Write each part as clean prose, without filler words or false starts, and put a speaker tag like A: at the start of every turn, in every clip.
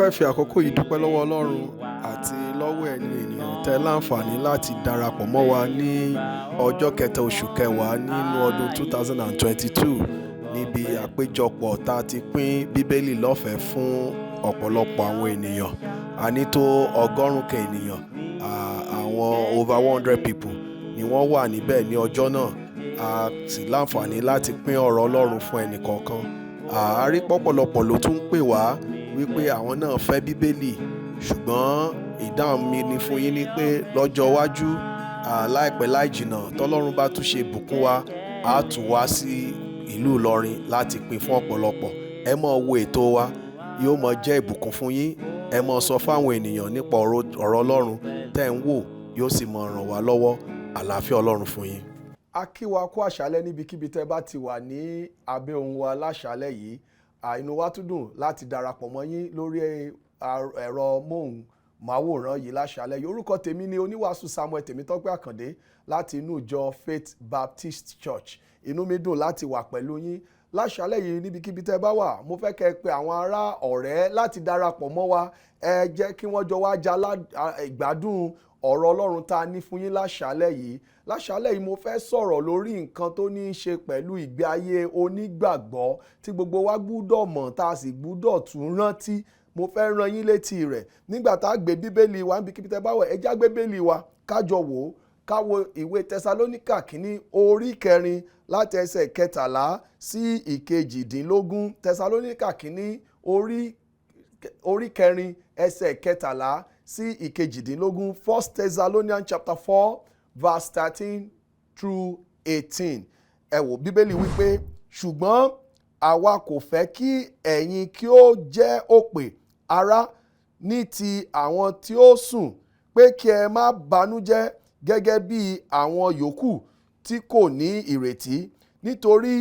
A: fẹ́ fi àkókò yìí dúpẹ́ lọ́wọ́ Ọlọ́run àti lọ́wọ́ ẹ̀yin ènìyàn tẹ́ láǹfààní láti darapọ̀ mọ́ wa ní ọjọ́ kẹta oṣù kẹwàá nínú ọdún 2022 níbi àpéjọpọ̀ tá a ti pín Bíbélì lọ́fẹ̀ẹ́ fún ọ̀pọ̀lọpọ̀ àwọn ènìyàn. A ní tó 100 kan ènìyàn, àwọn over 100 people ni wọ́n wà níbẹ̀ ní ọjọ́ náà. A sì láǹfààní láti pín ọ̀rọ̀ Ọlọ́run fún ẹnìkọ̀ọ̀kan. A rí pọ̀pọ̀lọpọ̀ ló tún pè wá wípé àwọn náà fẹ́ Bíbélì, ṣùgbọ́n ìdáhùn mi ni fún yín ni pé lọ́jọ́ iwájú láìpẹ́ láì jìnnà tọ́lọ́run bá tún ṣe bùkún wa, a tún wá sí ìlú Ìlọrin láti pín fún ọ̀pọ̀lọpọ̀. Ẹ máa wo ètò wa, yóò máa jẹ́ ìbùkún fún yín. Ẹ máa sọ fáwọn ènìyàn nípa ọ̀rọ̀ Ọlọ́run tẹ́ ń wò, yóò sì máa ràn wá lọ́wọ́. Àlàáfíà Ọlọ́run fún yín. A kí wa kú àṣálẹ́ níbikíbi tẹ́ bá ti wà ní abẹ́ ohùn wa láṣálẹ́ yìí. Inú wa tún dùn láti darapọ̀ mọ́ yín lórí ẹ̀rọ móhùnmáwòrán yìí láṣálẹ́ yìí. Orúkọ tèmi ni oníwàásù Samuel Tèmítọ́pẹ́ Akande láti inú ìjọ Faith Baptist Church. Inú mi dùn láti wà pẹ̀lú yín láṣálẹ́ yìí níbikíbi tẹ́ bá wà. Mo fẹ́ kẹ́ ẹ pe àwọn ará ọ̀rẹ́ láti darapọ̀ mọ́ wa. Ẹ jẹ́ kí wọ́n jọ wá ìgbádùn ọ̀rọ̀ Ọlọ́run tá a ní fún yín láṣálẹ́ yìí. Láṣálẹ́ yìí mo fẹ́ sọ̀rọ̀ lórí nǹkan tó ní í ṣe pẹ̀lú ìgbé ayé onígbàgbọ́ tí gbogbo wa gbúdọ̀ mọ̀ tá a sì gbúdọ̀ tún rántí. Mo fẹ́ rán yín létí rẹ̀. Nígbà tá a gbé Bíbélì wa níbikíbi tẹ́ bá wà, ẹ já gbé Bíbélì wa kájọ wò ó. Ká wo ìwé Thessalonica kìíní orí 4 láti ẹsẹ̀ 13 sí 18. Thessalonica kìíní orí 4 ẹsẹ̀ 13 sí 18. 1 Thessalonians chapter 4 verse 13 through 18. Ẹ wò Bíbélì wípé, ṣùgbọ́n àwa kò fẹ́ kí ẹ̀yin kí ó jẹ́ òpè ará ní ti àwọn tí ó sùn, pé kí ẹ má banújẹ́ gẹ́gẹ́ bí àwọn yòókù tí kò ní ìrètí. Nítorí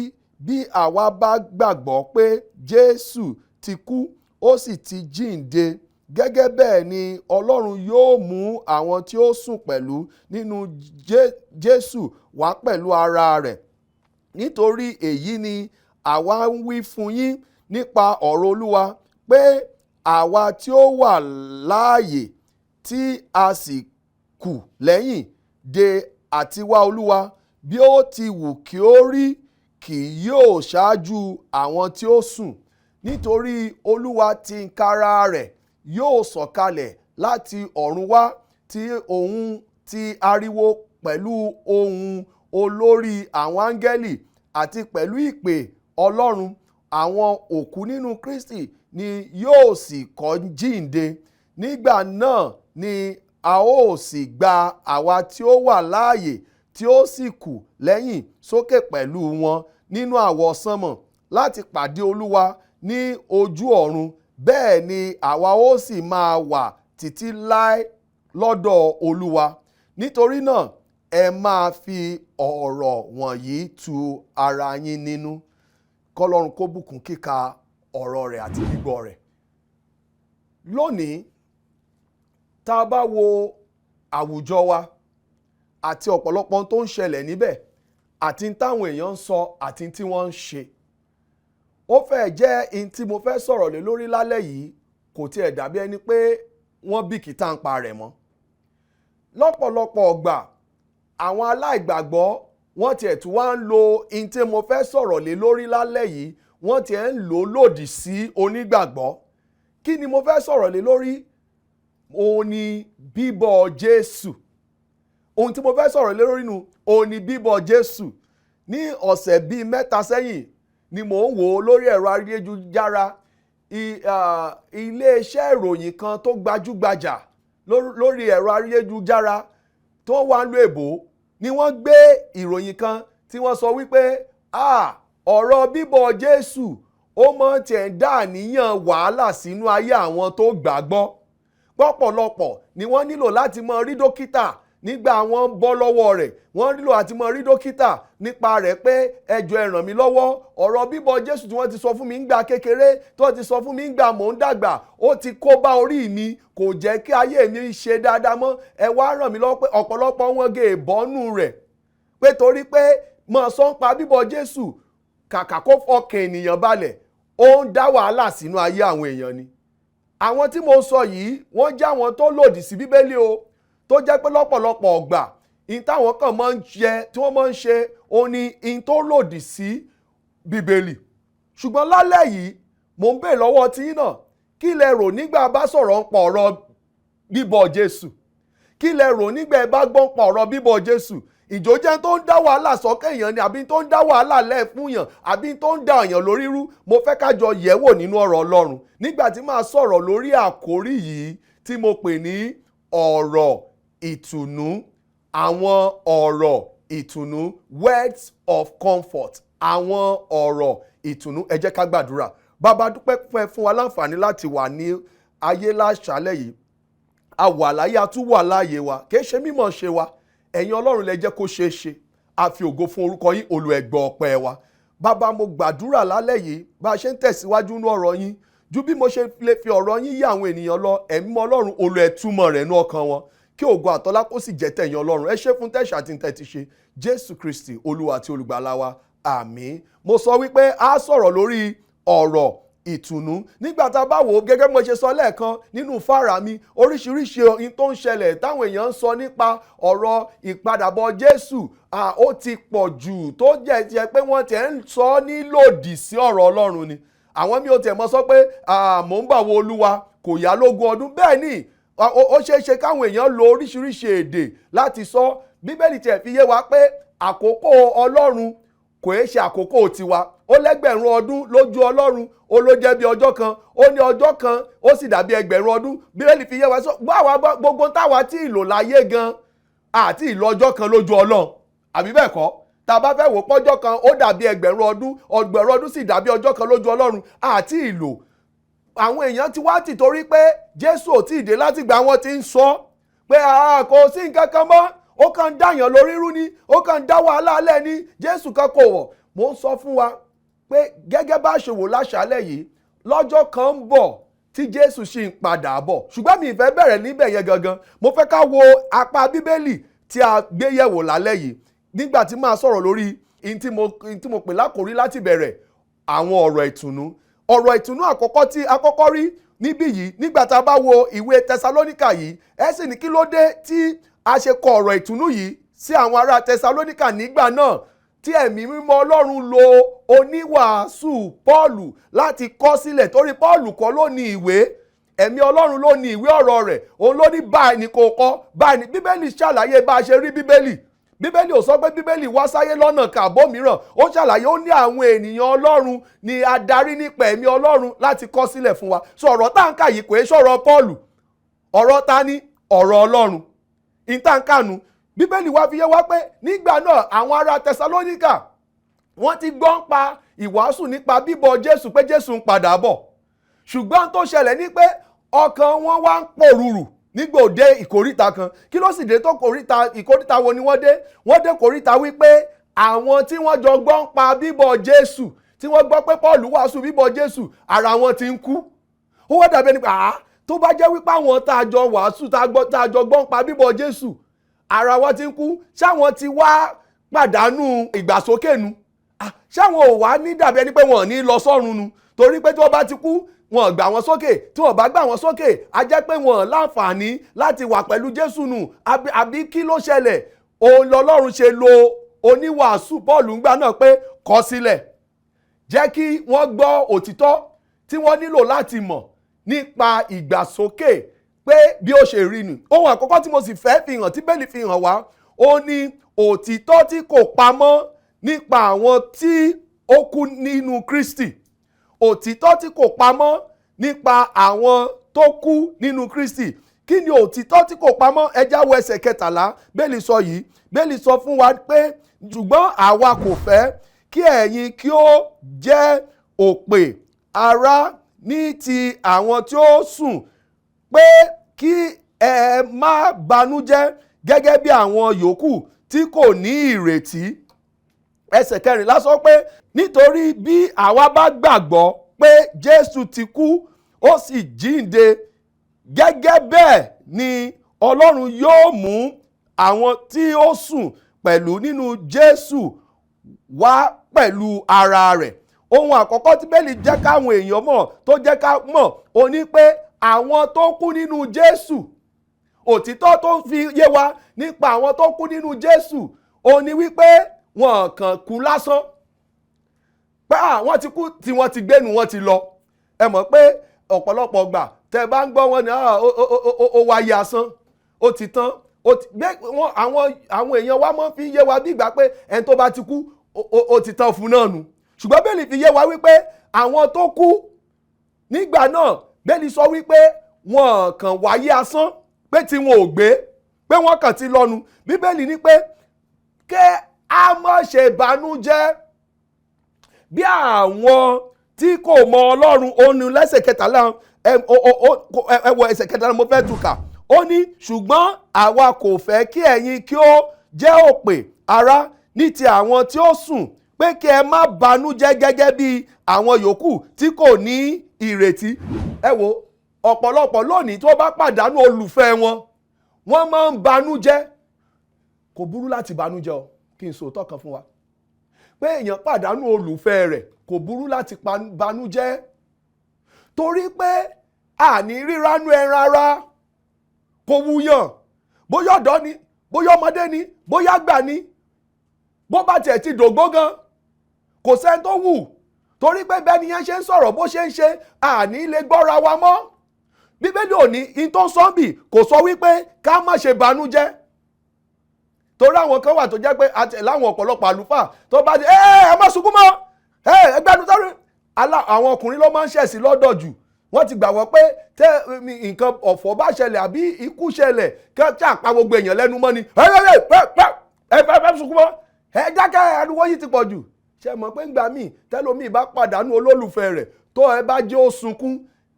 A: bí àwa bá gbàgbọ́ pé Jésù ti kú, ó sì ti jíǹde, gẹ́gẹ́ bẹ́ẹ̀ ni Ọlọ́run yóò mú àwọn tí ó sùn pẹ̀lú nínú Jésù wá pẹ̀lú ara rẹ̀. Nítorí èyí ni àwa ń wí fún yín nípa ọ̀rọ̀ Olúwa, pé àwa tí ó wà láàyè tí a sì kù lẹ́yìn de àtiwá Olúwa, bí ó ti wù kí ó rí, kì yóò ṣáájú àwọn tí ó sùn. Nítorí Olúwa tìkára rẹ̀ yóò sọ̀kalẹ̀ láti ọ̀run wá, tí òun ti ariwo pẹ̀lú ohùn olórí àwọn áńgẹ́lì àti pẹ̀lú ìpè Ọlọ́run. Àwọn òkú nínú Kristi ni yóò sì kọ́ jíǹde. Nígbà náà ni a ó sì gba àwa tí ó wà láàyè tí ó sì kù lẹ́yìn sókè pẹ̀lú wọn nínú àwọsánmọ̀ láti pàdé Olúwa ní ojú ọ̀run. Bẹ́ẹ̀ ni àwa ó sì máa wà títí láé lọ́dọ̀ Olúwa. Nítorí náà ẹ máa fi ọ̀rọ̀ wọ̀nyí tu ara yín nínú. Kọ́lọ́run kó bùkún kíka ọ̀rọ̀ rẹ̀ àti gbígbọ́ rẹ̀. Lónìí tá a bá wo àwùjọ wa àti ọ̀pọ̀lọpọ̀ tó ń ṣẹlẹ̀ níbẹ̀ àti táwọn èèyàn ń sọ àti tí wọ́n ń ṣe, ó fẹ́ jẹ́ in tí mo fẹ́ sọ̀rọ̀ lé lórí lálẹ́ yìí kò tiẹ̀ dàbí ẹni pé wọ́n bìkítà ń pa rẹ̀ mọ́. Lọ́pọ̀lọpọ̀ ọgbà àwọn aláìgbàgbọ́ wọ́n tiẹ̀ tún wá ń lo in tí mo fẹ́ sọ̀rọ̀ lé lórí lálẹ́ yìí, wọ́n tiẹ̀ ń lò lòdì sí onígbàgbọ́. Kí ni mo fẹ́ sọ̀rọ̀ lé lórí? Òun ni bíbọ̀ Jésù. Ohun tí mo fẹ́ sọ̀rọ̀ lé lórí nu, òun ni bíbọ̀ Jésù. Ní ọ̀sẹ̀ bíi 3 sẹ́yìn ni mò ń wò ó lórí ẹ̀rọ ayélujára. Iléeṣẹ́ ìròyìn kan tó gbajúgbajà lórí ẹ̀rọ ayélujára tó wà ń lo èbó ni wọ́n gbé ìròyìn kan tí wọ́n sọ wípé ọ̀rọ̀ bíbọ̀ Jésù ó mọ̀ tiẹ̀ ń dá àníyàn wàhálà sínú ayé àwọn tó gbàgbọ́. Pọ̀pọ̀lọpọ̀ ni wọ́n nílò láti mọ rí dókítà nígbà wọ́n bọ́ lọ́wọ́ rẹ̀. Wọ́n nílò àti mọ rí dókítà nípa rẹ̀ pé ẹ jọ̀ọ́ ẹ ràn mí lọ́wọ́. Ọ̀rọ̀ bíbọ̀ Jésù tí wọ́n ti sọ fún mi ńgbà kékeré, tí wọ́n ti sọ fún mi ńgbà mò ń dàgbà, ó ti kó bá orí mi, kò jẹ́ kí ayé mi ṣe dáadáa mọ́. Ẹ wá ràn mí lọ́wọ́. Pé ọ̀pọ̀lọpọ̀ wọn gé ìbọ́nú rẹ̀ pé torí pé mọ̀ sọ́n pa bíbọ̀ Jésù kàkà kó fọkàn ènìyàn balẹ̀, ó ń dá wàhálà sínú ayé àwọn èèyàn ni. àwọn tí mo sọ yìí wọ́n jẹ́ àwọn tó lòdì sí bíbélì o, tó jẹ́ pé lọ́pọ̀lọpọ̀ ọgbà in táwọn kan máa ń jẹ tí wọ́n máa ń ṣe ó ní in tó lòdì sí bíbélì. Ṣùgbọ́n lálẹ́ yìí mò ń bèèrè lọ́wọ́ tí náà, kí lẹ rò nígbà bá sọ̀rọ̀ ń pa ọ̀rọ̀ bíbọ̀ Jésù? Kí lẹ rò nígbà ẹ bá gbọ́ ń pa ọ̀rọ̀ bíbọ̀ Jésù? Ìjó jẹ́ tó ń dá wàhálà sọ́kẹ́ èèyàn ni, àbí tó ń dá wàhálà lẹ̀ fún yàn, àbí tó ń dá èèyàn lórí rú? Mo fẹ́ ká jọ yẹ̀wò nínú ọ̀rọ̀ Ọlọ́run nígbà tí màá sọ̀rọ̀ lórí àkórí yìí tí mo pè ní ọ̀rọ̀ ìtùnú. Àwọn ọ̀rọ̀ ìtùnú, words of comfort. Àwọn ọ̀rọ̀ ìtùnú. Ẹ jẹ́ ká gbàdúrà. Bàbá, dúpẹ́ fún wa láǹfààní láti wà ní ayé láṣálẹ́ yìí. A wà láyé, a tún wà láàyè wa, kì í ṣe mímọ̀ ṣe wa. Ẹ̀yin Ọlọ́run lẹ jẹ́ kó ṣeé ṣe. A fi ògo fún orúkọ yín, olùẹ̀gbọ́ ọpẹ́ wa. Bàbá, mo gbàdúrà lálẹ́ yìí bá a ṣe ń tẹ̀síwájú nínú ọ̀rọ̀ yín, ju bí mo ṣe lè fi ọ̀rọ̀ yín yé àwọn ènìyàn lọ, ẹ̀mí Ọlọ́run olùẹ̀túmọ̀ rẹ̀ nú ọkàn wọn, kí ògo àtọlá kó sì jẹ́ tẹ̀yin Ọlọ́run. Ẹ ṣé fún tẹ̀ṣà tí ń tẹ́ ti ṣe. Jésù Kristi Olúwa àti olùgbàlà wa, àmín. Mo sọ wípé a sọ̀rọ̀ lórí ọ̀rọ̀ ìtùnú. Nígbà tá a bá wò ó, gẹ́gẹ́ bí mo ṣe sọ lẹ́ẹ̀kan nínú fáàrà mi, oríṣiríṣi ohun tó ń ṣẹlẹ̀ táwọn èèyàn ń sọ nípa ọ̀rọ̀ ìpadàbọ̀ Jésù ó ti pọ̀ jù, tó jẹ́ pé wọ́n ti ń sọ ní lòdì sí ọ̀rọ̀ Ọlọ́run ni. Àwọn mi ò tiẹ̀ mọ́ sọ pé mò ń bọ̀ wo Olúwa kò yá lógún ọdún. Bẹ́ẹ̀ ni ó ṣeé ṣe káwọn èèyàn lo oríṣiríṣi èdè láti sọ. Bíbélì tiẹ̀ fi yé wa pé àkókò Ọlọ́run kò é ṣe àkókò tiwa. Ó lẹ́gbẹ̀rún ọdún lójú Ọlọ́run, ó ló jẹ́ bí ọjọ́ kan, ó ní ọjọ́ kan ó sì dàbí ẹgbẹ̀rún ọdún. Bíbélì fi yé wa sọ gbogbo táwa tí ìlò láyé gan àti ìlò ọjọ́ kan lójú Ọlọ́run, àbí bẹ́ẹ̀ kọ́? Tá a bá fẹ́ wò pọ́jọ́ kan ó dàbí ẹgbẹ̀rún ọdún sì dàbí ọjọ́ kan lójú Ọlọ́run àti ìlò. Àwọn èèyàn ti wá tì torí pé Jésù ò tí ì dé látìgbà wọn ti ń sọ pé kò sí nǹkan kan mọ́, ó kàn ń dáyàn lórí rú ni, ó kàn ń dá wàhálà alẹ́ ni, Jésù kan kò wọ̀. Mo ń sọ fún wa pé gẹ́gẹ́ bá ṣe wò láṣálẹ̀ yìí, lọ́jọ́ kan ń bọ̀ tí Jésù sì ń padà bọ̀. Ṣùgbọ́n mi ìfẹ́ bẹ̀rẹ̀ níbẹ̀ yẹn gangan. Mo fẹ́ ká wo apá Bíbélì tí a gbé yẹ̀wò lálẹ́ yìí nígbà tí máa sọ̀rọ̀ lórí in tí mo pè lákòrí láti bẹ̀rẹ̀, àwọn ọ̀rọ̀ ìtùnú. Ọ̀rọ̀ ìtùnú àkọ́kọ́ tí a kọ́kọ́ rí níbí yìí nígbà tá a bá wo ìwé Thessalonica yìí, ẹ sì ní kí ló dé tí a ṣe kọ ọ̀rọ̀ ìtùnú yìí sí àwọn ará Thessalonica nígbà náà, tí ẹ̀mí mímọ́ Ọlọ́run lo oníwàásù Pọ́ọ̀lù láti kọ sílẹ̀, torí Pọ́ọ̀lù kọ́ ló ní ìwé, ẹ̀mí Ọlọ́run ló ní ìwé ọ̀rọ̀ rẹ̀, òun ló ní báyìí ni kò kọ, báyìí ni. Bíbélì ṣàlàyé bá a ṣe rí Bíbélì. Bíbélì ò sọ pé Bíbélì wá sáyé lọ́nà kàbó mìíràn, ó ṣàlàyé ó ní àwọn ènìyàn Ọlọ́run ni adarí nípa ẹ̀mí Ọlọ́run láti kọ sílẹ̀ fún wa. So ọ̀rọ̀ tá ń kà yìí kò é ṣọ̀rọ̀ Pọ́ọ̀lù, ọ̀rọ̀ ta ni? Ọ̀rọ̀ Ọlọ́run. Ìtànkànú Bíbélì wá fi yé wa pé nígbà náà àwọn ará Thessalonica wọ́n ti gbọ́ ń pa ìwàásù nípa bíbọ̀ Jésù, pé Jésù ń padà bọ̀. Ṣùgbọ́n tó ṣẹlẹ̀ ní pé ọkàn wọn wá ń pòrúurù nígbà òde ìkóríta kan. Kí ló sì dé tó ìkóríta wo ni wọ́n dé? Wọ́n dé kóríta wípé àwọn tí wọ́n jọ gbọ́ ń pa bíbọ̀ Jésù, tí wọ́n gbọ́ pé Pọ́ọ̀lù wàásù bíbọ̀ Jésù, ara wọn ti ń kú. Ó wá dàbí ẹni pé tó bá jẹ́ wípé àwọn tá a jọ wàásù tá a jọ gbọ́ ń pa bíbọ̀ Jésù, ara wọn ti ń kú, ṣáwọn ti wá pàdánù ìgbàsókè nu? Ṣáwọn ò wá ní dàbí ẹni pé wọn ò ní lọ sọ́run nu? Torí pé tí wọ́n bá ti kú, wọn gbà wọn sókè, tí wọn bá gbà wọn sókè a jẹ́ pé wọn láǹfààní láti wà pẹ̀lú Jésù nù. Àbí kí ló ṣẹlẹ̀? Òun lọ́lọ́run ṣe lo oníwàásù Pọ́ọ̀lù ńgbà náà pé kọ sílẹ̀, jẹ́ kí wọ́n gbọ́ òtítọ́ tí wọ́n nílò láti mọ̀ nípa ìgbàsókè pé bí ó ṣe rí nù. Ohun àkọ́kọ́ tí mo sì fẹ́ fi hàn, tí Bíbélì fi hàn wá, ó ní òtítọ́ tí kò pamọ́ nípa àwọn tí ó kú nínú Kristi. Òtítọ́ tí kò pamọ́ nípa àwọn tó kú nínú Kristi. Kí ni òtítọ́ tí kò pamọ́? Ẹ já wo ẹsẹ̀ 13 Bíbélì sọ yìí. Bíbélì sọ fún wa pé ṣùgbọ́n àwa kò fẹ́ kí ẹ̀yin kí ó jẹ́ òpè ara ní ti àwọn tí ó sùn, pé kí ẹ má banújẹ́ gẹ́gẹ́ bí àwọn yòókù tí kò ní ìrètí. Ẹsẹ̀ 14 sọ pé nítorí bí àwa bá gbàgbọ́ pé Jésù ti kú ó sì jíǹde, gẹ́gẹ́ bẹ́ẹ̀ ni Ọlọ́run yóò mú àwọn tí ó sùn pẹ̀lú nínú Jésù wá pẹ̀lú ara rẹ̀. Ohun àkọ́kọ́ tí Bíbélì jẹ́ káwọn èèyàn mọ̀, tó jẹ́ ká mọ̀, ó ní pé àwọn tó kú nínú Jésù, òtítọ́ tó fi yé wa nípa àwọn tó kú nínú Jésù ó ní wípé wọn kàn kú lásán, pé wọ́n ti kú tí wọ́n ti gbénu wọn ti lọ. Ẹ mọ̀ pé ọ̀pọ̀lọpọ̀ gbà tẹ́ bá ń gbọ́ wọn ní ó wáyé asán, ó ti tán, àwọn èèyàn wa máa ń fi yé wa bí ìgbà pé ẹni tó bá ti kú ó ti tán fún náà nù. Ṣùgbọ́n Bíbélì fi yé wa wípé àwọn tó kú nígbà náà, Bíbélì sọ wípé wọn kàn wáyé asán, pé tí wọn ò gbé, pé wọ́n kàn ti lọ́nu. Bíbélì ní pé kẹ́ a má ṣe bànújẹ́ bí àwọn tí kò mọ Ọlọ́run. Ó ní lẹ́sẹ̀ kẹtàlá, ẹwọ ẹsẹ̀ kẹtàlá mo fẹ́ túkà. Ó ní ṣùgbọ́n àwa kò fẹ́ kí ẹ̀yin kí ó jẹ́ òpè ará ní ti àwọn tí ó sùn, pé kí ẹ má bànújẹ́ gẹ́gẹ́ bí àwọn yòókù tí kò ní ìrètí. Ẹ wo ọ̀pọ̀lọpọ̀ lónìí tó bá pàdánù olùfẹ́ wọn, wọ́n máa ń bànújẹ́. Kò burú láti bànújẹ́ o, kí n sòótọ́ kan fún wa. Pé èèyàn pàdánù olùfẹ́ rẹ̀ kò burú láti bànújẹ́, torí pé àní ríránú ẹran ara kò wúyàn. Bóyá ọ̀dọ́ ni, bóyá ọmọdé ni, bóyá àgbà ni, bó bá tiẹ̀ ti dògbó gan, kò sẹ́ni tó wù, torí pé bẹ́ẹ̀ ni yẹn ṣe ń sọ̀rọ̀ bó ṣe ń ṣe, àní lè gbọ́ra wa mọ́. Bíbélì ò ní in tó sọ́ńbì kò sọ wípé ká má ṣe bànújẹ́. Torí àwọn kan wà tó jẹ́ pé láwọn ọ̀pọ̀lọpọ̀ àlùfáà tó bá dé ẹ má sunkún mọ́, ẹgbẹ́nu sáré. Àwọn ọkùnrin ló máa ń ṣẹ̀sí lọ́dọ̀ jù. Wọ́n ti gbàgbọ́ pé tẹ́ nǹkan ọ̀fọ̀ bá ṣẹlẹ̀ àbí ikú ṣẹlẹ̀ kí wọ́n àpá gbogbo èèyàn lẹ́nu mọ́ ni. Ẹ sunkún mọ́, ẹ dákẹ́, ariwo yìí ti pọ̀ jù. Ṣé mọ̀ pé ńgbà míì tẹ́lómi bá pàdánù olólùfẹ́ rẹ̀ tó ẹ bá jẹ́ ó sunkún,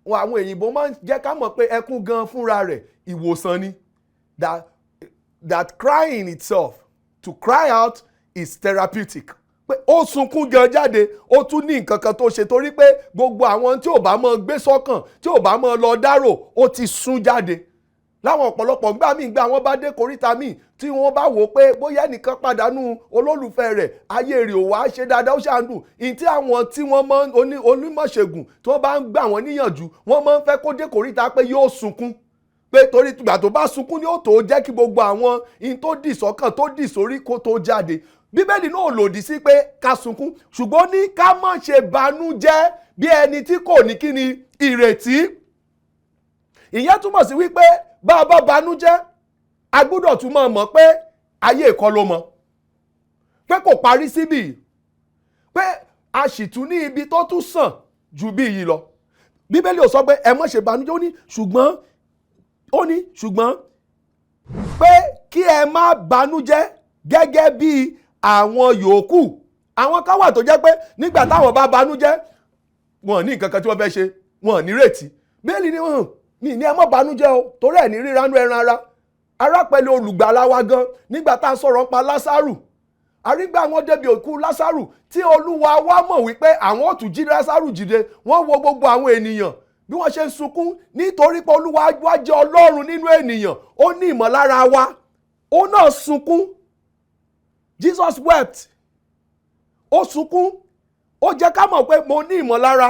A: àwọn òyìnbó máa ń jẹ́ ká mọ̀ pé ẹkún gan fúnra rẹ̀ ìwòsàn ni. That crying itself, to cry out is therapeutic. Pé ó sunkún gan jáde, ó tún ní nǹkan kan tó ṣe, torí pé gbogbo àwọn tí ò bá mọ gbé sọ́kàn, tí ò bá mọ lọ dárò, ó ti sún jáde. Láwọn ọ̀pọ̀lọpọ̀ gbà míì gbà wọ́n bá dé koríta míì tí wọ́n bá wò pé bóyá ẹnìkan pàdánù olólùfẹ́ rẹ̀, ayé rẹ̀ ò wá ṣe dáadáa, ó ṣàǹdù. Ìtí àwọn tí wọ́n mọ onímọ̀ṣègùn tí wọ́n bá ń gbà wọ́n níyànjú, wọ́n máa ń fẹ́ kó dé koríta pé yóò sunkún. Pé torí ìgbà tó bá sunkún ni ó tó jẹ́ kí gbogbo àwọn in tó dì sọ́kàn tó dì sórí kó tó jáde. Bíbélì náà lòdì sí pé ká sunkún, ṣùgbọ́n ní ká má ṣe bànújẹ́ bí ẹni tí kò ní kíni ìrètí. Ìyẹn túmọ̀ sí wípé bá a bá bànújẹ́, a gbọ́dọ̀ tún mọ̀ pé ayé ìkọ́ ló mọ̀, pé kò parí síbí, pé a sì tún ní ibi tó tún sàn ju bí yìí lọ. Bíbélì ò sọ pé ẹ má ṣe bànújẹ́, ó ní ṣùgbọ́n pé kí ẹ má bànújẹ́ gẹ́gẹ́ bí àwọn yòókù. Àwọn kan wà tó jẹ́ pé nígbà táwọn bá bànújẹ́, wọn ní nǹkan kan tí wọ́n fẹ́ ṣe, wọn ní rètí. Bíbélì ní mi ní ẹ má bànújẹ́ o, torí ẹ̀ ní ríránú ẹran ara. Ará pẹ̀lú olùgbàlà wa gan nígbà tá a sọ̀rọ̀ pa Lásárù. Àrígbà wọn débi òkú Lásárù tí Olúwa wa mọ̀ wípé àwọn ò tún jí Lásárù jìde, wọ́n wo gbogbo àwọn ènìyàn bí wọ́n ṣe ń sunkún, nítorí pé Olúwa wa jẹ́ Ọlọ́run nínú ènìyàn, ó ní ìmọ̀lára wa, ó náà sunkún. Jesus wept, ó sunkún, ó jẹ́ ká mọ̀ pé mo ní ìmọ̀lára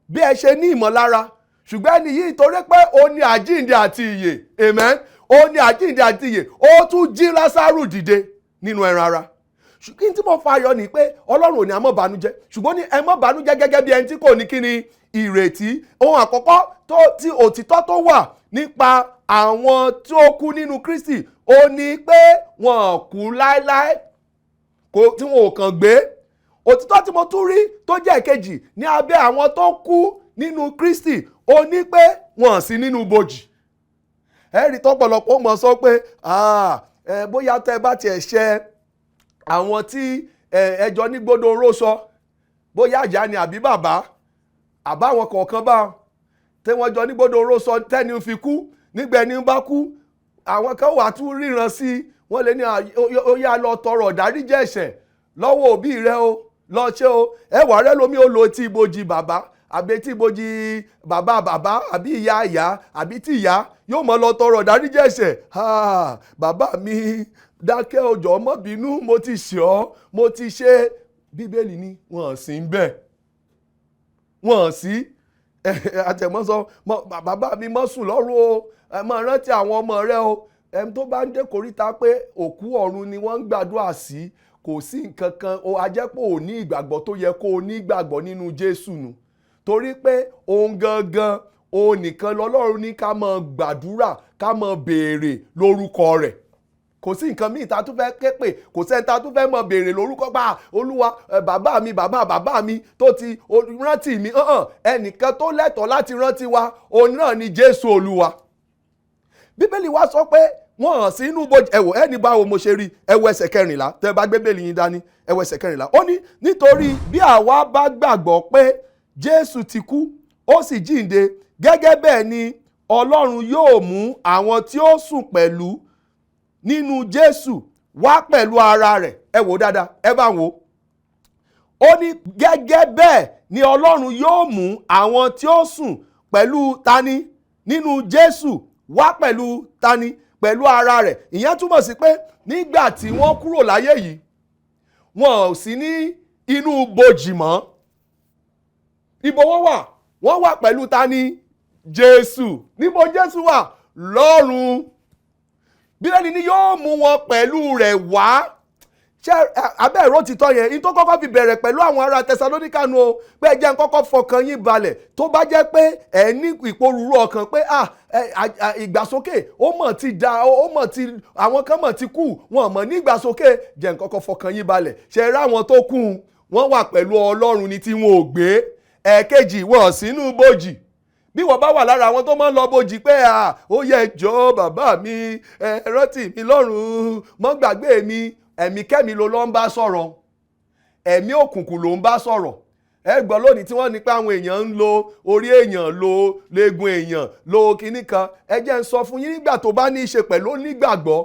A: bí ẹ ṣe ní ìmọ̀lára. Ṣùgbọ́n ẹni yìí torí pé ó ní àjíǹde àti ìyè, amen, ó ní àjíǹde àti ìyè, ó tún jí Lásárù dìde nínú ẹran ara. Ṣùgbọ́n tí mo fàyọ ni pé Ọlọ́run ò ní a má bànújẹ́, ṣùgbọ́n ní ẹ má bànújẹ́ gẹ́gẹ́ bí ẹni tí kò ní kíni ìrètí. Ohun àkọ́kọ́ tí òtítọ́ tó wà nípa àwọn tí ó kú nínú Kristi ó ní pé wọn kú láéláé, tí wọn ò kàn gbé. Òtítọ́ tí mo tún rí tó jẹ́ ìkejì ní abẹ́ àwọn tó kú nínú Kristi ó ní pé wọn sí nínú bòjì. Ẹ̀rí tọ́pọ̀lọpọ̀ mọ̀ sọ pé bóyá tẹ́ bá tiẹ̀ ṣe àwọn tí ẹjọ́ ní gbọ́dọ̀ rósọ, bóyá àjà ni àbí bàbá àbáwọn kọ̀ọ̀kan bá tí wọ́n jọ ní gbọ́dọ̀ rósọ tẹ́ni fi kú, nígbà ẹni bá kú àwọn kan wà tún ríran sí i, wọ́n lè ní ó yá lọ tọrọ ìdáríjì ẹ̀ṣẹ̀ lọ́wọ́ òbí rẹ o, lọ ṣe o. Ẹwà rẹ lómi ó lo tí ibojì bàbá àbí tí ibojì bàbá àbí ìyá ìyá àbí tí ìyá yóò mọ lọ tọrọ ìdáríjì ẹ̀ṣẹ̀. Bàbá mi dákẹ́ o jọ̀ọ́ má bínú, mo ti ṣẹ̀ ọ́, mo ti ṣe. Bíbélì ní wọ́n sì ń bẹ̀, wọ́n sì àtẹ̀mọ́ sọ bàbá mi mọ́ sùn lọ́rùn o, máa rántí àwọn ọmọ rẹ o. Ẹni tó bá ń dé kòríta pé òkú ọ̀run ni wọ́n ń gbàdúrà sí, kò sí nǹkan kan, o ajẹ́pọ̀ ò ní ìgbàgbọ́ tó yẹ kó o ní ìgbàgbọ́ nínú Jésù nù. Torí pé òun gangan òun nìkan lọ́lọ́run ní ká máa gbàdúrà, ká máa béèrè lórúkọ rẹ̀. Kò sí nǹkan míì ta tún fẹ́ ké pè, kò sẹ́ni ta tún fẹ́ máa béèrè lórúkọ pa Olúwa bàbá mi bàbá mi tó ti rántí mi. Ẹnìkan tó lẹ́tọ̀ọ́ láti rántí wa òun náà ni Jésù Olúwa. Bíbélì wa sọ pé wọ́n hàn sí inú bojì. Ẹ̀wọ̀ ẹni báwo mo ṣe rí, ẹ̀wọ̀ ẹsẹ̀ 14 tẹ́ bá gbé bẹ́ẹ̀lì yín dání, ẹ̀wọ̀ ẹsẹ̀ 14. Ó ní nítorí bí àwa bá gbàgbọ́ pé Jésù ti kú ó sì jíǹde, gẹ́gẹ́ bẹ́ẹ̀ ni Ọlọ́run yóò mú àwọn tí ó sùn pẹ̀lú nínú Jésù wá pẹ̀lú ara rẹ̀. Ẹ wò dáadáa, ẹ bá wò. Ó ní gẹ́gẹ́ bẹ́ẹ̀ ni Ọlọ́run yóò mú àwọn tí ó sùn pẹ̀lú tani nínú Jésù wá pẹ̀lú tani pẹ̀lú ara rẹ̀. Ìyẹn túmọ̀ sí pé nígbà tí wọ́n kúrò láyé yìí, wọn ò sí ní inú bojì mọ́. Ibo wọ́n wà? Wọ́n wà pẹ̀lú tani? Jésù. Níbo Jésù wà? Lọ́run. Bíbélì ni yóò mú wọn pẹ̀lú rẹ̀ wá. Ṣé abẹ́ ìró títọ́ yẹn in tó kọ́kọ́ fi bẹ̀rẹ̀ pẹ̀lú àwọn ará Thessalonians o, pé ẹ jẹ́ n kọ́kọ́ fọkàn yín balẹ̀ tó bá jẹ́ pé ẹ ní ìpòrúurú ọkàn pé ìgbàsókè ó mọ̀ ti da, ó mọ̀ ti, àwọn kan mọ̀ ti kú, wọn mọ̀ ní ìgbàsókè, jẹ́ n kọ́kọ́ fọkàn yín balẹ̀. Ṣé rá àwọn tó kú wọ́n wà pẹ̀lú Ọlọ́run ni tí wọn ò gbé. Ẹ̀kejì, wọn sínú bojì. Bí wọ́n bá wà lára àwọn tó máa ń lọ bojì pé ó yẹ jọ̀ọ́ bàbá mi, rántí mi lọ́run, mọ́ gbàgbé mi, ẹ̀mí kẹ́mi ló ń bá sọ̀rọ̀, ẹ̀mí òkùnkùn ló ń bá sọ̀rọ̀. Ẹ gbọ́ lónìí tí wọ́n ní pé àwọn èèyàn ń lo orí èèyàn, lo léegun èèyàn, lo kinní kan. Ẹ jẹ́ ń sọ fún yín, nígbà tó bá ní í ṣe pẹ̀lú onígbàgbọ́,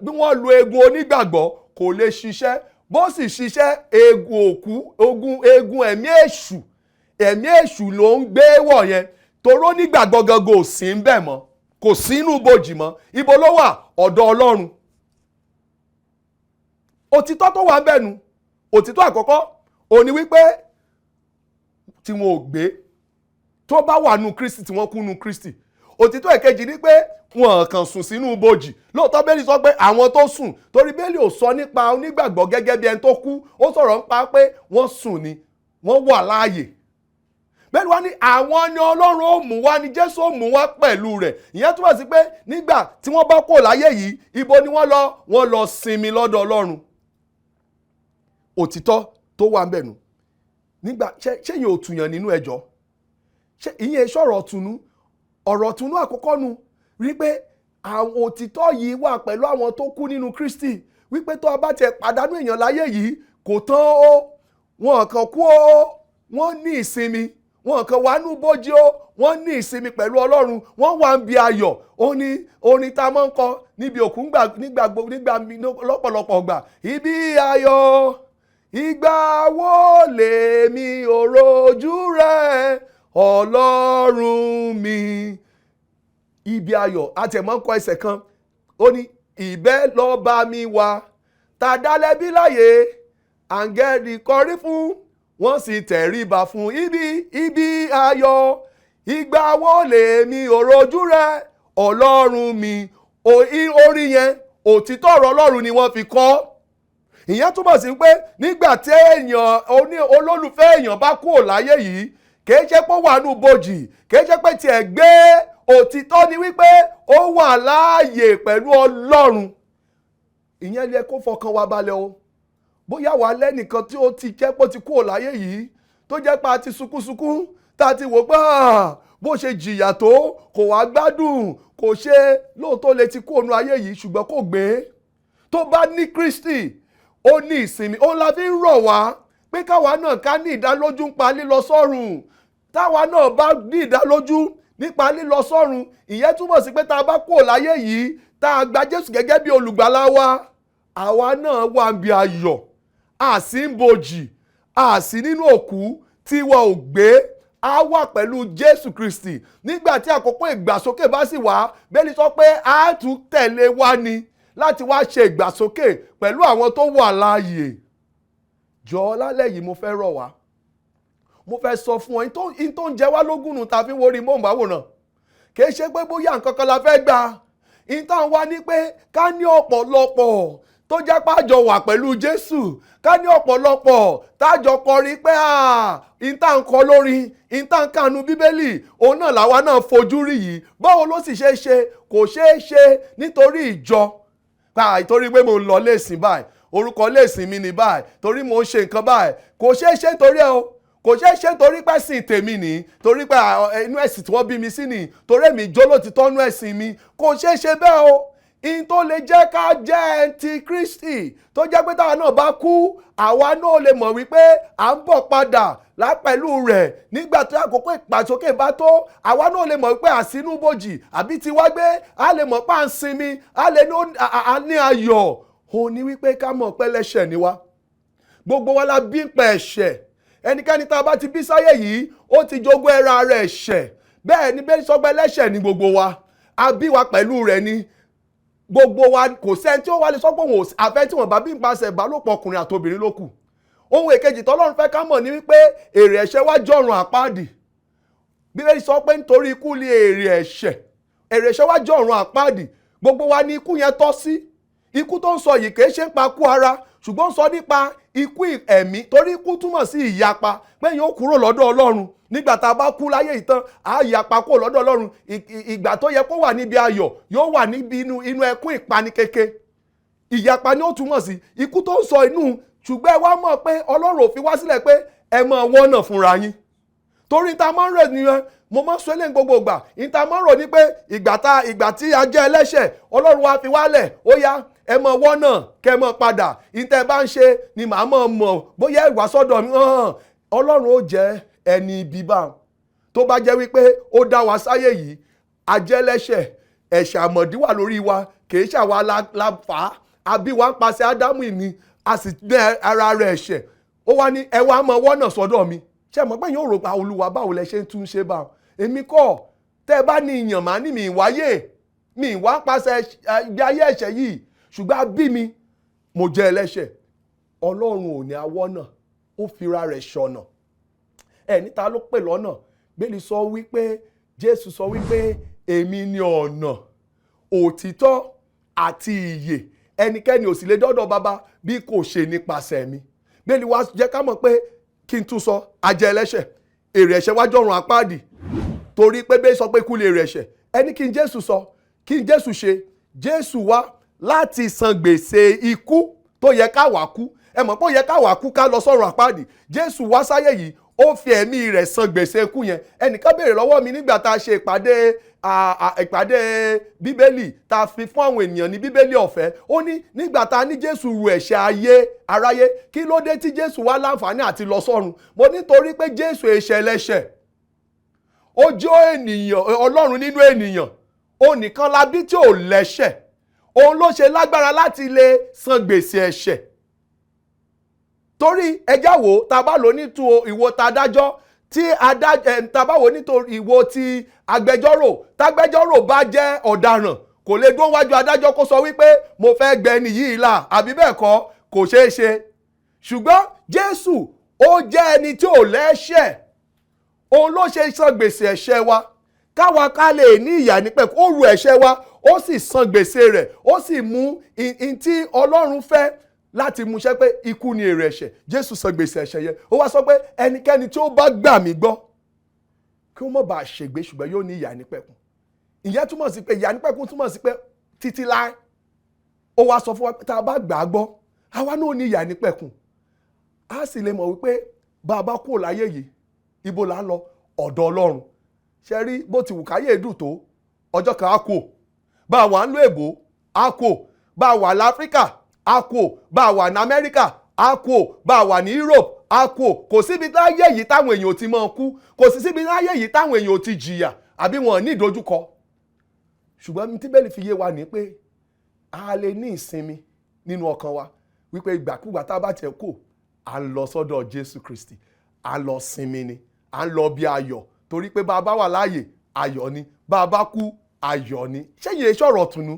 A: bí wọ́n lo eegun onígbàgbọ́ kò lè ṣiṣẹ́. Bó sì ṣiṣẹ́, eegun ẹ̀mí èṣù ló ń gbé wọ̀ yẹn. Toró nígbàgbọ́ gangan ò sí ń bẹ̀ mọ́, kò sí inú bojì mọ́. Ibo ló wà? Ọ̀dọ̀ Ọlọ́run. Òtítọ́ tó wà bẹ́nu, òtítọ́ àkọ́kọ́ ó ní wípé tí wọn ò gbé, tó bá wà nù Kristi, tí wọ́n kú nù Kristi. Òtítọ́ èkejì ni pé wọn kàn sùn sínú bojì. Lóòótọ́ Bíbélì sọ pé àwọn tó sùn, torí Bíbélì ò sọ nípa onígbàgbọ́ gẹ́gẹ́ bí ẹni tó kú, ó sọ̀rọ̀ nípa pé wọ́n sùn ni, wọ́n wà láàyè. Bẹ́ẹ̀ni wá ní àwọn ni Ọlọ́run ó mú wá, ni Jésù ó mú wá pẹ̀lú rẹ̀. Ìyẹn túmọ̀ sí pé nígbà tí wọ́n bá kó láyé yìí, ibo ni wọ́n lọ sinmi lọ́dọ̀ Ọlọ́run. Òtítọ́ tó wà ńbẹ̀ nù. Nígbà ṣé yẹn ò tùyàn nínú ẹjọ́? Ṣé ìyẹn sọ̀rọ̀ tùnú? Ọ̀rọ̀ tùnú àkọ́kọ́ nu rí pé àwọn òtítọ́ yìí wà pẹ̀lú àwọn tó kú nínú Kristi. Wípé tó bá tiẹ̀ pàdánù èèyàn láyé yìí kò tán ó, wọn kàn kú ó, wọ́n ní ìsinmi. Wọn kàn wà nú bójú ó, wọ́n ní ìsinmi pẹ̀lú Ọlọ́run, wọ́n wà ń bi ayọ̀. Orin tá a máa ń kọ níbi òkú nígbà lọ́pọ̀lọpọ̀ gbà. Ibi ayọ̀, ìgbà wo lèmi ò rojú rẹ Ọlọ́run mi. Ibi ayọ̀, àti ẹ̀ máa ń kọ ẹsẹ̀ kan. Ó ní ìbẹ́ lọ bá mi wá, ta dá lẹ́bí láyé, àǹgẹ́lì kọrí fún, wọ́n sì tẹríba fún. Ibi ayọ̀, ìgbà wo lèmi ò rojú rẹ Ọlọ́run mi. Orí yẹn òtítọ́ ọ̀rọ̀ Ọlọ́run ni wọ́n fi kọ. Ìyẹn túmọ̀ sí pé nígbà tí olólùfẹ́ èèyàn bá kúrò láyé yìí, kìí ṣe pé ó wà nù bojì, kìí ṣe pé tiẹ̀ gbé. Òtítọ́ ni wípé ó wà láàyè pẹ̀lú Ọlọ́run. Ìyẹn lè kó fọkàn wa balẹ̀ o. Bóyá wà lẹ́nìkan tí ó ti jẹ́ pé ó ti kúrò láyé yìí, tó jẹ́ pé a ti sunkúnsunkún, tá a ti wò pé bó ṣe jìyà tó kò wá gbádùn, kò ṣe, lóòótọ́ lè ti kúrò nù ayé yìí ṣùgbọ́n kò gbé. Tó bá ní Kristi, ó ní ìsinmi. Ó la fi ń rọ̀ wá pé káwa náà ká ní ìdálójú nípa lílọ sọ́run. Táwa náà bá ní ìdálójú nípa lílọ sọ́run, ìyẹn túmọ̀ sí pé tá a bá kúrò láyé yìí, tá a gba Jésù gẹ́gẹ́ bí olùgbàlà wa, àwa náà wà ń bi ayọ̀. A sì ń bojì, a sì nínú òkú tí wọn ò gbé. A wà pẹ̀lú Jésù Kristi. Nígbà tí àkókò ìgbàsókè bá sì wá, Bíbélì sọ pé a tún tẹ̀lé wa ni láti wá ṣe ìgbàsókè pẹ̀lú àwọn tó wà láàyè. Jọ̀ọ́ lálẹ́ yìí mo fẹ́ rọ̀ wá. mo fẹ́ sọ fún ọ in tó ń jẹ wá lógún nù ta fi ń wo orí móhùnmáwòrán kì í ṣe pé bóyá nǹkan kan la fẹ́ gbà in tá à ń wá ní pé ká ní ọ̀pọ̀lọpọ̀ tó jẹ́ pàjọ wà pẹ̀lú Jésù ká ní ọ̀pọ̀lọpọ̀ tájọ kọrin pé in tá à ń kọ lórí in tá à ń kànú Bíbélì òun náà làwa náà fojú rí yìí báwo ló sì ṣe é ṣe kò ṣeé ṣe nítorí ìjọ ìtorí pé mo ń lọ léèsìn báyìí orúkọ léèsìn mi ní báyìí torí mo ń ṣe nǹkan báyìí kò ṣeé ṣe torí ẹ o kò ṣeé ṣe torí pé ẹ̀sìn tèmi nìyí torí pé inú ẹ̀sìn tí wọ́n bí mi sí nìyí torí èmi jólótìtọ́ inú ẹ̀sìn mi kò ṣeé ṣe bẹ́ẹ̀ o in tó lè jẹ́ ká jẹ́ ti Kristi tó jẹ́ pé táwa náà bá kú àwa náà lè mọ̀ wípé à ń bọ̀ padà pẹ̀lú rẹ̀ nígbà tó àkókò ìpàsókè bá tó àwa náà lè mọ̀ wípé àsínúbòjì àbí tiwa gbé a lè mọ̀ pé à ń sinmi a lè ní ayọ̀ òun ni wípé ká mọ̀ pé ẹlẹ́ṣẹ̀ ni wá gbogbo wa la bí ń pẹ̀ ẹ̀ṣẹ̀ ẹnikẹ́ni tá a bá ti bí sáyé yìí ó ti jogún ẹran ara ẹ̀ṣẹ̀ bẹ́ẹ̀ ni bẹ́ẹ̀ sọ pé ẹlẹ́ṣẹ̀ ni gbogbo wa a bí wa pẹ̀lú rẹ̀ ni gbogbo wa kò sẹ́ni tí ó wá lè sọ pé òun àfẹ́ tí wọ́n bá bí ń pasẹ̀ ìbálòpọ̀ ọkùnrin àtobìnrin ló kù ohun èkejì tọ́lọ́run fẹ́ ká mọ̀ ní wípé èrè ẹ̀ṣẹ̀ wá jọ̀run àpáàdì Bíbélì sọ pé nítorí ikú ni èrè ẹ̀ṣẹ̀ wá jọ̀run àpáàdì gbogbo wa ni ikú yẹn tọ́ sí ikú tó ń sọ yìí kìí ṣe ń pa kú ara ṣùgbọ́n ń sọ nípa ikú ẹ̀mí torí ikú túmọ̀ sí ìyapa pé yóò kúrò lọ́dọ̀ Ọlọ́run nígbà tá a bá kú láyé ìtàn á yapa kúrò lọ́dọ̀ Ọlọ́run ìgbà tó yẹ kó wà níbi ayọ̀ yóò wà níbi inú ẹkún ìpanikeke ìyapa ni ó túmọ̀ sí ikú tó ń sọ inú ṣùgbọ́n ẹ wá mọ̀ pé Ọlọ́run ò fi wá sílẹ̀ pé ẹ máa wọ́nà fúnra yín torí ta máa ń rẹ̀ nìyẹn mo máa ń sọ eléyìí gbogbo ìgbà ìta máa ń rò ní pé ìgbà tí a jẹ́ ẹlẹ́ṣẹ̀ Ọlọ́run wá fi wálẹ̀ ó yá ẹ mọ wọ́nà kẹ mọ padà ìtẹ́ bá ń ṣe ni màá mọ̀ bóyá ìwà sọ́dọ̀ mi Ọlọ́run ó jẹ́ ẹni ibi bá tó bá jẹ́ wípé ó dá wa sáyé yìí a jẹ́ ẹlẹ́ṣẹ̀ ẹ̀ṣẹ̀ àmọ̀dí wà lórí wa kìí ṣàwa la fà á àbí wa ń pasẹ̀ Ádámù ìní a sì ní ara rẹ̀ ẹ̀ṣẹ̀ ó wá ní ẹ wá mọ wọ́nà sọ́dọ̀ mi ṣé mọ̀ pé yóò rò pa Olúwa báwo lẹ ṣe ń tún ṣe bá èmi kọ́ tẹ́ ẹ bá ní ìyàn máa ní mi ìwáyé mi ìwá pasẹ̀ ibi ayé ẹ̀ṣẹ̀ yìí ṣùgbọ́n bí mi mo jẹ́ ẹlẹ́ṣẹ̀ Ọlọ́run ò ní awọ́nà ó fira rẹ̀ ṣọ̀nà níta ló pè lọ́nà Bíbélì sọ wípé Jésù sọ wípé èmi ni ọ̀nà òtítọ́ àti ìyè ẹnikẹ́ni ò sì lè dọ́dọ̀ bàbá bí kò ṣe nípasẹ̀ mi Bíbélì wá jẹ́ ká mọ̀ pé kí n tún sọ a jẹ́ ẹlẹ́ṣẹ̀ èrè ẹ̀ṣẹ̀ wá jọ̀run àpáàdì torí pé Bíbélì sọ pé kú lè èrè ẹ̀ṣẹ̀ ẹni kí n Jésù sọ kí n Jésù ṣe Jésù wá láti san gbèsè ikú tó yẹ ká wá kú ẹ mọ̀ pé ó yẹ ká wá kú ká lọ sọ́run àpáàdì Jésù wá sáyé yìí ó fi ẹ̀mí rẹ̀ san gbèsè ikú yẹn ẹnìkan béèrè lọ́wọ́ mi nígbà tá a ṣe ìpàdé Bíbélì tá a fi fún àwọn ènìyàn ní Bíbélì ọ̀fẹ́ ó ní nígbà tá a ní Jésù ru ẹ̀ṣẹ̀ aráyé kí ló dé tí Jésù wá láǹfààní àti lọ sọ́run mo nítorí pé Jésù ẹ̀ṣẹ̀ ẹlẹ́ṣẹ̀ ó jẹ́ ènìyàn Ọlọ́run nínú ènìyàn ó nìkan la bí tí ò lẹ́ṣẹ̀ òun ló ṣe lágbára láti lè san gbèsè ẹ̀ṣẹ̀ torí ẹjá wo tá a bá lò nítorí ìwo tá adájọ́ tí tá a bá wò nítorí ìwo ti agbẹjọ́rò tágbẹjọ́rò bá jẹ́ ọ̀daràn kò lè dúró wájú adájọ́ kó sọ wípé mo fẹ́ gbẹni yìí là àbí bẹ́ẹ̀ kọ́ kò ṣeé ṣe ṣùgbọ́n Jésù ó jẹ́ ẹni tí ò lẹ́ṣẹ̀ òun ló ṣe san gbèsè ẹ̀ṣẹ̀ wa káwa ká lè ní ìyà nípẹ̀kun ó ru ẹ̀ṣẹ̀ wa ó sì san gbèsè rẹ̀ ó sì mú in tí Ọlọ́run fẹ́ láti mú ṣẹ pé ikú ni èrè ẹ̀ṣẹ̀ Jésù san gbèsè ẹ̀ṣẹ̀ yẹn ó wá sọ pé ẹnikẹ́ni tí ó bá gbà mí gbọ́ kí ó má bàa ṣègbé ṣùgbọ́n yóò ní ìyà nípẹ̀kun ìyẹn túmọ̀ sí pé ìyà nípẹ̀kun túmọ̀ sí pé títí láé ó wá sọ fún wa pé tá a bá gbà á gbọ́ àwa náà ní ìyà nípẹ̀kun a sì lè mọ̀ wípé bá a bá kúrò láyé yìí ibo là ń lọ ọ̀dọ̀ Ọlọ́run ṣe rí bó ti wù káyé dùn tó ọjọ́ kan á kú bá a wà ń lo èbó á kú bá a wà láfíríkà á kú bá a wà ní Amẹ́ríkà á kú bá a wà ní Europe á kú kò síbi láyé yìí táwọn èèyàn ò ti máa kú kò sí síbi láyé yìí táwọn èèyàn ò ti jìyà àbí wọn ní ìdojúkọ ṣùgbọ́n tí bẹ́ẹ̀ fi yé wa ní pé a lè ní ìsinmi nínú ọkàn wa wípé ìgbàkúgbà tá a bá tiẹ̀ kú à ń lọ sọ́dọ̀ Jésù Kristi à ń lọ sinmi ni à ń lọ bí ayọ̀ torí pé bá a bá wà láàyè ayọ̀ ni bá a bá kú ayọ̀ ni ṣẹ́yìn èso ọ̀rọ̀ tùnú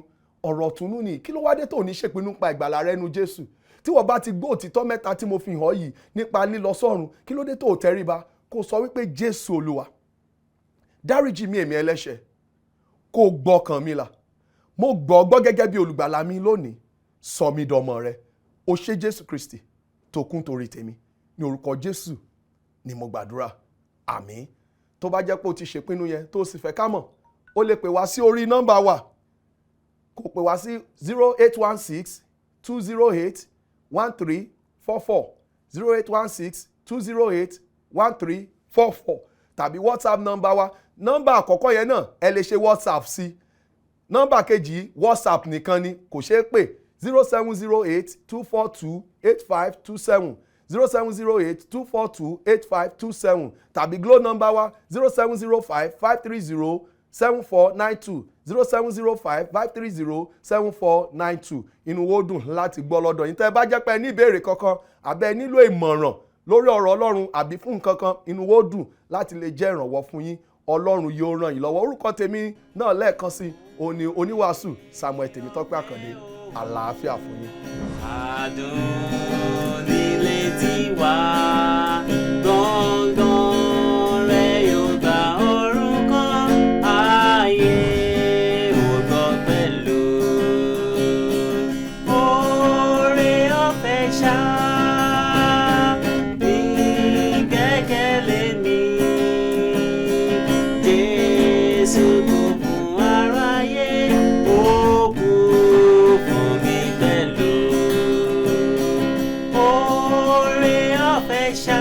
A: ọ̀rọ̀ tùnú ni kí ló wá dé tó ní ṣèpinnu pa ìgbàlà rẹ nu Jésù tí wọ́n bá ti gbọ́ òtítọ́ mẹ́ta tí mo fi hàn yìí nípa lílọ sọ́run kí ló dé tó tẹríba kó sọ wípé Jésù Olúwa dáríjì mi èmi ẹlẹ́ṣẹ̀, kó gbọ́kàn mi là, mo gbọ́ gẹ́gẹ́ bí olùgbàlà mi lónìí, sọ mí dọmọ rẹ. O ṣé Jésù Kristi tó kún torí tèmi, ní orúkọ Jésù ni mo gbàdúrà, àmín. Tó bá jẹ́ pé o ti ṣèpinnu yẹn tó sì fẹ́ ká mọ̀, o lè pè wá sí orí nọ́mbà wa, kó pè wá sí 0816-208-1344 0816-208-1344 tàbí WhatsApp nọ́mbà wa. Nọ́mbà àkọ́kọ́ yẹn náà ẹ lè ṣe WhatsApp sí. Nọ́mbà kejì WhatsApp nìkan ni, kò ṣeé pè. 0708-242-8527 0708-242-8527 tàbí Glo nọ́mbà wa 0705-530-7492 0705-530-7492. Inú wo dùn láti gbọ́ lọ́dọ̀ yín. Tẹ́ bá jẹ́ pé ẹ ní ìbéèrè kankan àbẹ́ nílò ìmọ̀ràn lórí ọ̀rọ̀ Ọlọ́run àbí fún nǹkan kan, inú wo dùn láti lè jẹ́ ìrànwọ́ fún yín. Ọlọ́run yóò ràn yín lọ́wọ́. Orúkọ tèmi náà lẹ́ẹ̀kan sí òní oníwàásù Samuel Tèmítọ́pẹ́ Akande. Àlàáfíà fún yín.
B: Adùn nílé tiwa gbọ̀ngàn rẹ̀ yóò gba orúkọ ayé ògbọ́ pẹ̀lú oore ọ̀fẹ́ ṣá ní gbẹ́kẹ̀lé mi. Jésù kò fún aráyé, ó kú fún mi pẹ̀lú. Oore ọ̀fẹ́ ṣá.